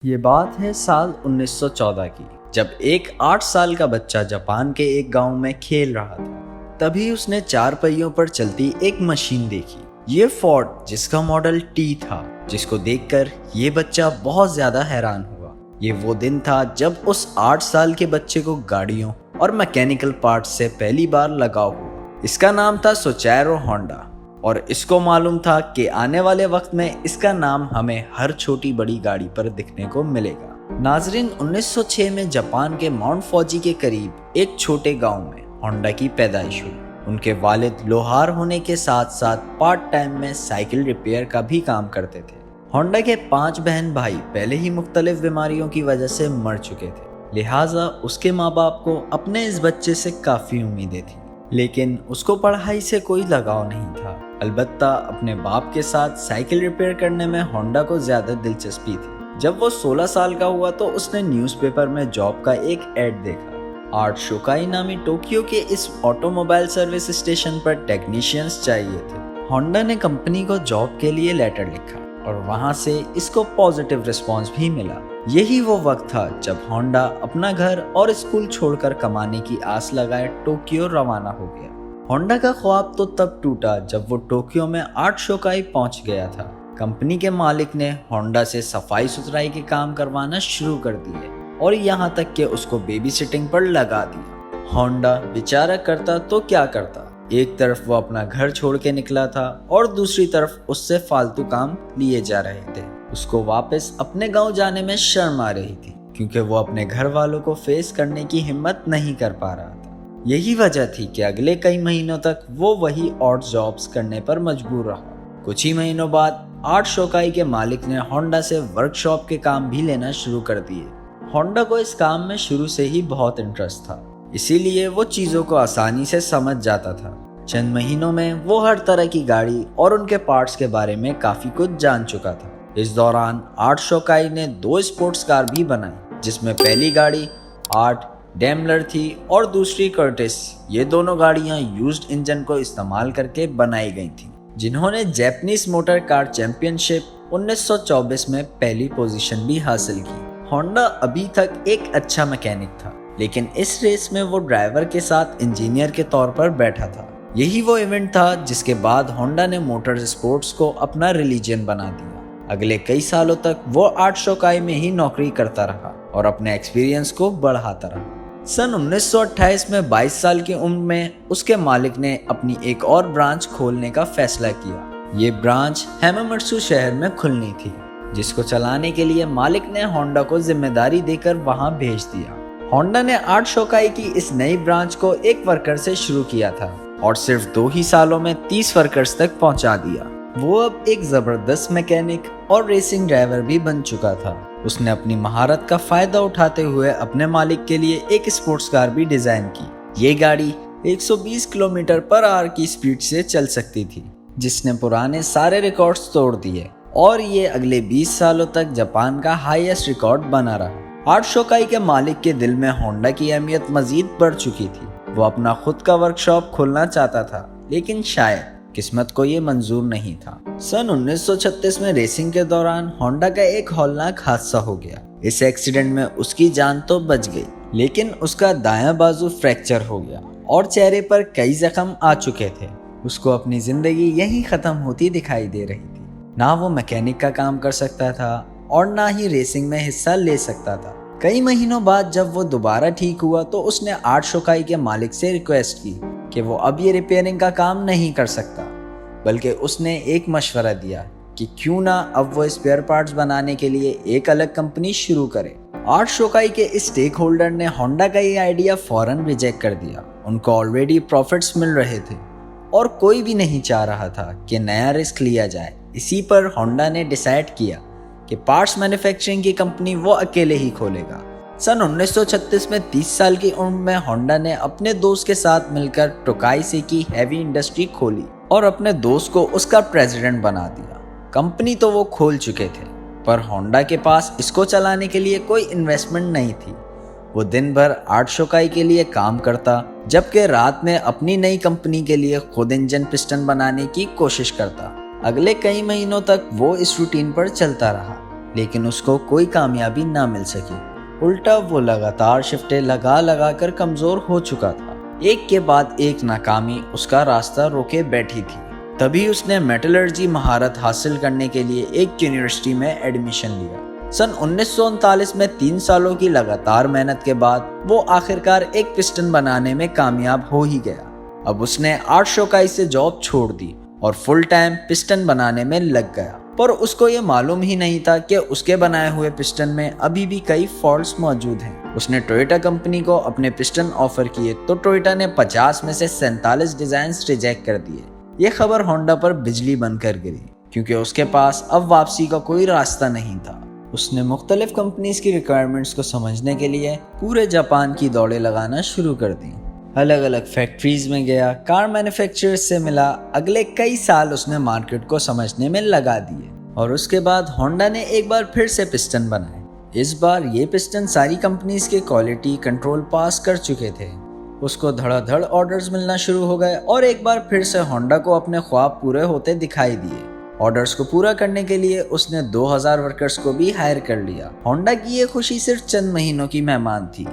ये बात है साल 1914 की, जब एक 8 साल का बच्चा जापान के एक गांव में खेल रहा था। तभी उसने 4 पहियों पर चलती एक मशीन देखी। ये फोर्ड, जिसका मॉडल टी था, जिसको देखकर ये बच्चा बहुत ज्यादा हैरान हुआ। ये वो दिन था जब उस 8 साल के बच्चे को गाड़ियों और मैकेनिकल पार्ट्स से पहली बार लगाव हुआ। इसका नाम था सोचैरो होंडा, और इसको मालूम था कि आने वाले वक्त में इसका नाम हमें हर छोटी बड़ी गाड़ी पर दिखने को मिलेगा। नाजरीन, 1906 में जापान के माउंट फौजी के करीब एक छोटे गांव में होंडा की पैदाइश हुई। उनके वालिद लोहार होने के साथ साथ पार्ट टाइम में साइकिल रिपेयर का भी काम करते थे। होंडा के 5 बहन भाई पहले ही मुख्तलिफ बीमारियों की वजह से मर चुके थे, लिहाजा उसके माँ बाप को अपने इस बच्चे से काफ़ी उम्मीदें थी। लेकिन उसको पढ़ाई से कोई लगाव नहीं था। अलबत्ता अपने बाप के साथ साइकिल रिपेयर करने में होंडा को ज्यादा दिलचस्पी थी। जब वो 16 साल का हुआ तो उसने न्यूज़पेपर में जॉब का एक ऐड देखा। आर्ट शोकाई नामी टोक्यो के इस ऑटोमोबाइल सर्विस स्टेशन पर टेक्नीशियंस चाहिए थे। होंडा ने कंपनी को जॉब के लिए लेटर लिखा और वहां से इसको पॉजिटिव रिस्पॉन्स भी मिला। यही वो वक्त था जब होंडा अपना घर और स्कूल छोड़कर कमाने की आस लगाए टोक्यो रवाना हो गया। होंडा का ख्वाब तो तब टूटा जब वो टोक्यो में आर्ट शोकाई पहुंच गया था। कंपनी के मालिक ने होंडा से सफाई सुथराई के काम करवाना शुरू कर दिए और यहाँ तक कि उसको बेबी सिटिंग पर लगा दिया। होंडा बेचारा करता तो क्या करता, एक तरफ वो अपना घर छोड़ के निकला था और दूसरी तरफ उससे फालतू काम लिए जा रहे थे। उसको वापस अपने गांव जाने में शर्म आ रही थी, क्योंकि वो अपने घर वालों को फेस करने की हिम्मत नहीं कर पा रहा था। यही वजह थी कि अगले कई महीनों तक वो वही ऑड जॉब्स करने पर मजबूर रहा। कुछ ही महीनों बाद आर्ट शोकाई के मालिक ने होंडा से वर्कशॉप के काम भी लेना शुरू कर दिए। होंडा को इस काम में शुरू से ही बहुत इंटरेस्ट था, इसीलिए वो चीज़ों को आसानी से समझ जाता था। चंद महीनों में वो हर तरह की गाड़ी और उनके पार्ट्स के बारे में काफ़ी कुछ जान चुका था। इस दौरान आर्ट शोकाई ने 2 स्पोर्ट्स कार भी बनाई, जिसमें पहली गाड़ी आर्ट डेमलर थी और दूसरी कर्टिस। ये दोनों गाड़ियां यूज्ड इंजन को इस्तेमाल करके बनाई गई थीं, जिन्होंने जापानीज मोटर कार चैंपियनशिप 1924 में पहली पोजीशन भी हासिल की। होंडा अभी तक एक अच्छा मैकेनिक था, लेकिन इस रेस में वो ड्राइवर के साथ इंजीनियर के तौर पर बैठा था। यही वो इवेंट था जिसके बाद होंडा ने मोटर स्पोर्ट्स को अपना रिलीजन बना दिया। अगले कई सालों तक वो आर्ट शोकाई में ही नौकरी करता रहा और अपने एक्सपीरियंस को बढ़ाता रहा। सन 1928 में 22 साल की उम्र में उसके मालिक ने अपनी एक और ब्रांच खोलने का फैसला किया। ये ब्रांच हैमामत्सु शहर में खुलनी थी, जिसको चलाने के लिए मालिक ने होंडा को जिम्मेदारी देकर वहां भेज दिया। होंडा ने आर्ट शोकाई की इस नई ब्रांच को एक वर्कर से शुरू किया था और सिर्फ 2 ही सालों में 30 वर्कर्स तक पहुंचा दिया। वो अब एक जबरदस्त मैकेनिक और रेसिंग ड्राइवर भी बन चुका था। उसने अपनी महारत का फायदा उठाते हुए अपने मालिक के लिए एक स्पोर्ट्स कार भी डिजाइन की। ये गाड़ी 120 किलोमीटर पर आवर की स्पीड से चल सकती थी, जिसने पुराने सारे रिकॉर्ड्स तोड़ दिए और ये अगले 20 सालों तक जापान का हाईएस्ट रिकॉर्ड बना रहा। आर्ट शोकाई के मालिक के दिल में होंडा की अहमियत मजीद बढ़ चुकी थी। वो अपना खुद का वर्कशॉप खोलना चाहता था, लेकिन शायद किस्मत को ये मंजूर नहीं था। सन 1936 में रेसिंग के दौरान होंडा का एक हौलनाक हादसा हो गया। इस एक्सीडेंट में उसकी जान तो बच गई, लेकिन उसका दायां बाजू फ्रैक्चर हो गया और चेहरे पर कई जख्म आ चुके थे। उसको अपनी जिंदगी यहीं खत्म होती दिखाई दे रही थी। ना वो मैकेनिक का काम कर सकता था और ना ही रेसिंग में हिस्सा ले सकता था। कई महीनों बाद जब वो दोबारा ठीक हुआ तो उसने आर्ट शोकाई के मालिक से रिक्वेस्ट की कि वो अब ये रिपेयरिंग का काम नहीं कर सकता, बल्कि उसने एक मशवरा दिया कि क्यों ना अब वो स्पेयर पार्ट्स बनाने के लिए एक अलग कंपनी शुरू करे। आर्ट शोकाई के इस स्टेक होल्डर ने होंडा का ये आइडिया फौरन रिजेक्ट कर दिया। उनको ऑलरेडी प्रॉफिट्स मिल रहे थे और कोई भी नहीं चाह रहा था कि नया रिस्क लिया जाए। इसी पर होंडा ने डिसाइड किया कि पार्ट्स मैन्युफैक्चरिंग की कंपनी वो अकेले ही खोलेगा। सन 1936 में 30 साल की उम्र में होंडा ने अपने दोस्त के साथ मिलकर टोकाई सेकी हैवी इंडस्ट्री खोली और अपने दोस्त को उसका प्रेसिडेंट बना दिया। कंपनी तो वो खोल चुके थे, पर होंडा के पास इसको चलाने के लिए कोई इन्वेस्टमेंट नहीं थी। वो दिन भर आर्ट शोकाई के लिए काम करता, जबकि रात में अपनी नई कंपनी के लिए खुद इंजन पिस्टन बनाने की कोशिश करता। अगले कई महीनों तक वो इस रूटीन पर चलता रहा। लेकिन उसको कोई कामयाबी ना मिल सकी। उल्टा वो लगातार शिफ्टें लगा लगा कर कमज़ोर हो चुका था। एक के बाद एक नाकामी उसका रास्ता रोके बैठी थी। तभी उसने मेटलर्जी महारत हासिल करने के लिए एक यूनिवर्सिटी में एडमिशन लिया। सन 1939 में 3 सालों की लगातार मेहनत के बाद वो आखिरकार एक पिस्टन बनाने में कामयाब हो ही गया। अब उसने 8 शौकाई से जॉब छोड़ दी और फुल टाइम पिस्टन बनाने में लग गया। पर उसको ये मालूम ही नहीं था कि उसके बनाए हुए पिस्टन में अभी भी कई फॉल्ट्स मौजूद हैं। उसने टोयोटा कंपनी को अपने पिस्टन ऑफर किए तो टोयोटा ने 50 में से 47 डिजाइन रिजेक्ट कर दिए। ये खबर होंडा पर बिजली बनकर गिरी, क्योंकि उसके पास अब वापसी का कोई रास्ता नहीं था। उसने मुख्तलिफ कंपनीज की रिक्वायरमेंट्स को समझने के लिए पूरे जापान की दौड़ें लगाना शुरू कर दी। अलग अलग फैक्ट्रीज में गया, कार मैन्युफैक्चरर्स से मिला। अगले कई साल उसने मार्केट को समझने में लगा दिए और उसके बाद होंडा ने एक बार फिर से पिस्टन बनाए। इस बार ये पिस्टन सारी कंपनीज के क्वालिटी कंट्रोल पास कर चुके थे। उसको धड़ाधड़ ऑर्डर्स मिलना शुरू हो गए और एक बार फिर से होंडा को अपने ख्वाब पूरे होते दिखाई दिए। ऑर्डर्स को पूरा करने के लिए उसने 2000 वर्कर्स को भी हायर कर लिया। होंडा की ये खुशी सिर्फ चंद महीनों की मेहमान थी।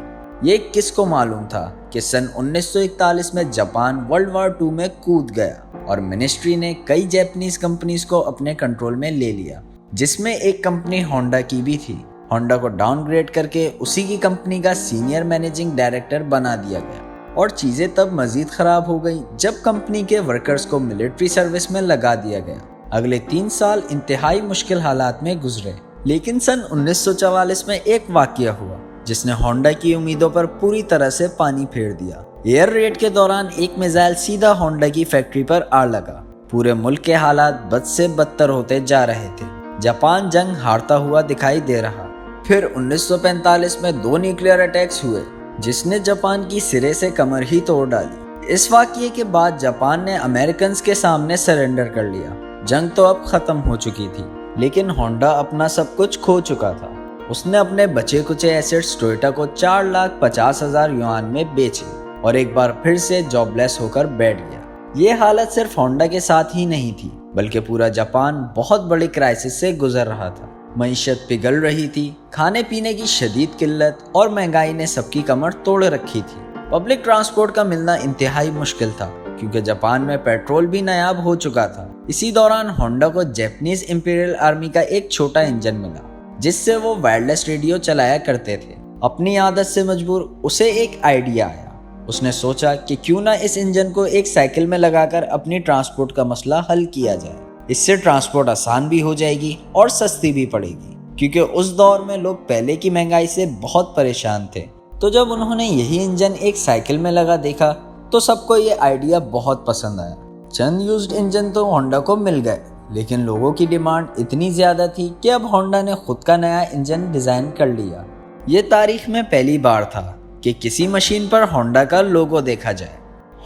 ये किसको मालूम था कि सन 1941 में जापान वर्ल्ड वॉर 2 में कूद गया और मिनिस्ट्री ने कई जापानीज कंपनीज को अपने कंट्रोल में ले लिया, जिसमें एक कंपनी होंडा की भी थी। होंडा को डाउनग्रेड करके उसी की कंपनी का सीनियर मैनेजिंग डायरेक्टर बना दिया गया और चीजें तब मजीद खराब हो गई जब कंपनी के वर्कर्स को मिलिट्री सर्विस में लगा दिया गया। अगले 3 साल इंतहाई मुश्किल हालात में गुजरे, लेकिन सन 1944 में एक वाकया हुआ जिसने होंडा की उम्मीदों पर पूरी तरह से पानी फेर दिया। एयर रेड के दौरान एक मिसाइल सीधा होंडा की फैक्ट्री पर आ लगा। पूरे मुल्क के हालात बद से बदतर होते जा रहे थे। जापान जंग हारता हुआ दिखाई दे रहा। फिर 1945 में 2 न्यूक्लियर अटैक्स हुए जिसने जापान की सिरे से कमर ही तोड़ डाली। इस वाकये के बाद जापान ने अमेरिकन के सामने सरेंडर कर लिया। जंग तो अब खत्म हो चुकी थी, लेकिन होंडा अपना सब कुछ खो चुका था। उसने अपने बचे कुचे एसेट्स टोयोटा को 4,50,000 युआन में बेचे और एक बार फिर से जॉबलेस होकर बैठ गया। ये हालत सिर्फ होंडा के साथ ही नहीं थी, बल्कि पूरा जापान बहुत बड़ी क्राइसिस से गुजर रहा था। मईशत पिघल रही थी, खाने पीने की शदीद किल्लत और महंगाई ने सबकी कमर तोड़ रखी थी। पब्लिक ट्रांसपोर्ट का मिलना इंतहाई मुश्किल था, क्योंकि जापान में पेट्रोल भी नायाब हो चुका था। इसी दौरान होंडा को जापानीज इंपीरियल आर्मी का एक छोटा इंजन मिला, जिससे वो वायरलेस रेडियो चलाया करते थे। अपनी आदत से मजबूर उसे एक आइडिया आया। उसने सोचा कि क्यों ना इस इंजन को एक साइकिल में लगाकर अपनी ट्रांसपोर्ट का मसला हल किया जाए। इससे ट्रांसपोर्ट आसान भी हो जाएगी और सस्ती भी पड़ेगी, क्योंकि उस दौर में लोग पहले की महंगाई से बहुत परेशान थे। तो जब उन्होंने यही इंजन एक साइकिल में लगा देखा तो सबको ये आइडिया बहुत पसंद आया। चंद यूज्ड इंजन तो होंडा को मिल गए, लेकिन लोगों की डिमांड इतनी ज़्यादा थी कि अब होंडा ने खुद का नया इंजन डिज़ाइन कर लिया। ये तारीख में पहली बार था कि किसी मशीन पर होंडा का लोगो देखा जाए।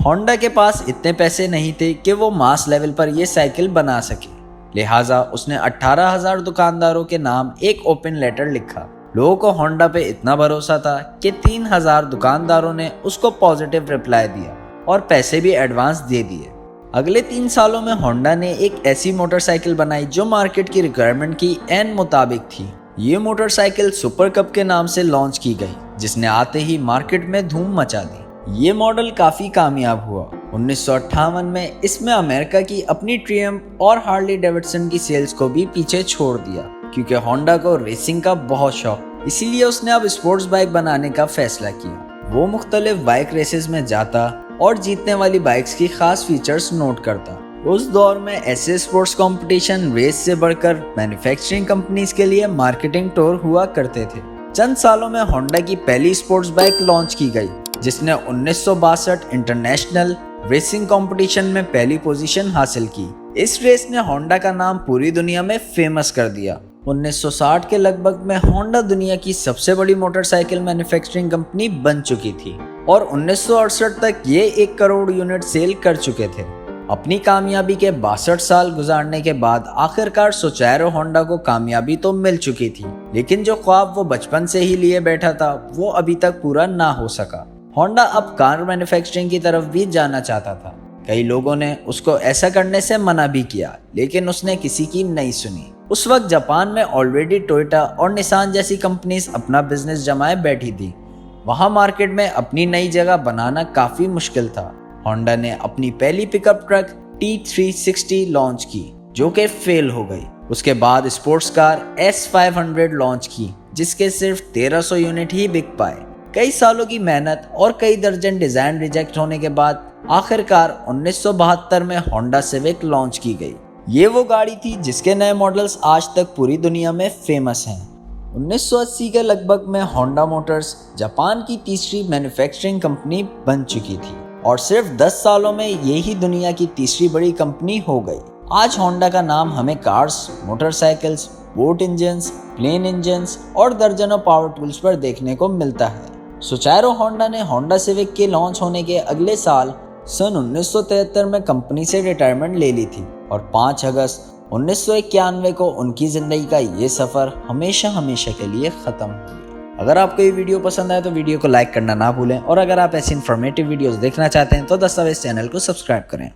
होंडा के पास इतने पैसे नहीं थे कि वो मास लेवल पर ये साइकिल बना सके, लिहाजा उसने 18,000 दुकानदारों के नाम एक ओपन लेटर लिखा। लोगों को होंडा पे इतना भरोसा था कि 3,000 दुकानदारों ने उसको पॉजिटिव रिप्लाई दिया और पैसे भी एडवांस दे दिए। अगले 3 सालों में होंडा ने एक ऐसी मोटरसाइकिल बनाई जो मार्केट की रिक्वायरमेंट की एन मुताबिक थी। ये मोटरसाइकिल सुपर कप के नाम से लॉन्च की गई, जिसने आते ही मार्केट में धूम मचा दी। ये मॉडल काफी कामयाब हुआ। 1958 में इसमें अमेरिका की अपनी ट्रियम्फ और हार्ली डेविडसन की सेल्स को भी पीछे छोड़ दिया, क्योंकि होंडा को रेसिंग का बहुत शौक, इसीलिए उसने अब स्पोर्ट्स बाइक बनाने का फैसला किया। वो मुख्तलिफ बाइक रेसेस में जाता और जीतने वाली बाइक्स की खास फीचर्स नोट करता। उस दौर में ऐसे स्पोर्ट्स कंपटीशन रेस से बढ़कर मैन्युफैक्चरिंग कंपनीज के लिए मार्केटिंग टूर हुआ करते थे। चंद सालों में होंडा की पहली स्पोर्ट्स बाइक लॉन्च की गई, जिसने 1962 इंटरनेशनल रेसिंग कंपटीशन में पहली पोजीशन हासिल की। इस रेस ने होंडा का नाम पूरी दुनिया में फेमस कर दिया। 1960 के लगभग में होंडा दुनिया की सबसे बड़ी मोटरसाइकिल मैन्युफैक्चरिंग कंपनी बन चुकी थी और 1968 तक ये 1 करोड़ यूनिट सेल कर चुके थे। अपनी कामयाबी के 62 साल गुजारने के बाद आखिरकार सोचैरो होंडा को कामयाबी तो मिल चुकी थी, लेकिन जो ख्वाब वो बचपन से ही लिए बैठा था वो अभी तक पूरा ना हो सका। होंडा अब कार मैन्युफैक्चरिंग की तरफ भी जाना चाहता था। कई लोगों ने उसको ऐसा करने से मना भी किया, लेकिन उसने किसी की नहीं सुनी। उस वक्त जापान में ऑलरेडी टोयोटा और निसान जैसी कंपनीज अपना बिजनेस जमाए बैठी थी। वहां मार्केट में अपनी नई जगह बनाना काफी मुश्किल था। होंडा ने अपनी पहली पिकअप ट्रक T360 लॉन्च की, जो कि फेल हो गई। उसके बाद स्पोर्ट्स कार S500 लॉन्च की, जिसके सिर्फ 1300 यूनिट ही बिक पाए। कई सालों की मेहनत और कई दर्जन डिजाइन रिजेक्ट होने के बाद आखिरकार 1972 में होंडा सिविक लॉन्च की गई। ये वो गाड़ी थी जिसके नए मॉडल्स आज तक पूरी दुनिया में फेमस हैं। 1980 के लगभग में होंडा मोटर्स जापान की तीसरी मैन्युफैक्चरिंग कंपनी बन चुकी थी और सिर्फ 10 सालों में ये ही दुनिया की तीसरी बड़ी कंपनी हो गई। आज होंडा का नाम हमें cars, motorcycles, boat engines, plane engines और दर्जनों पावर टूल्स पर देखने को मिलता है। सुचारू होंडा ने होंडा सिविक के लॉन्च होने के अगले साल सन 1973 में कंपनी से रिटायरमेंट ले ली थी और 5 अगस्त 1991 को उनकी जिंदगी का ये सफर हमेशा के लिए खत्म हो गया। अगर आपको ये वीडियो पसंद आए तो वीडियो को लाइक करना ना भूलें और अगर आप ऐसी इन्फॉर्मेटिव वीडियोस देखना चाहते हैं तो दस्तावेज चैनल को सब्सक्राइब करें।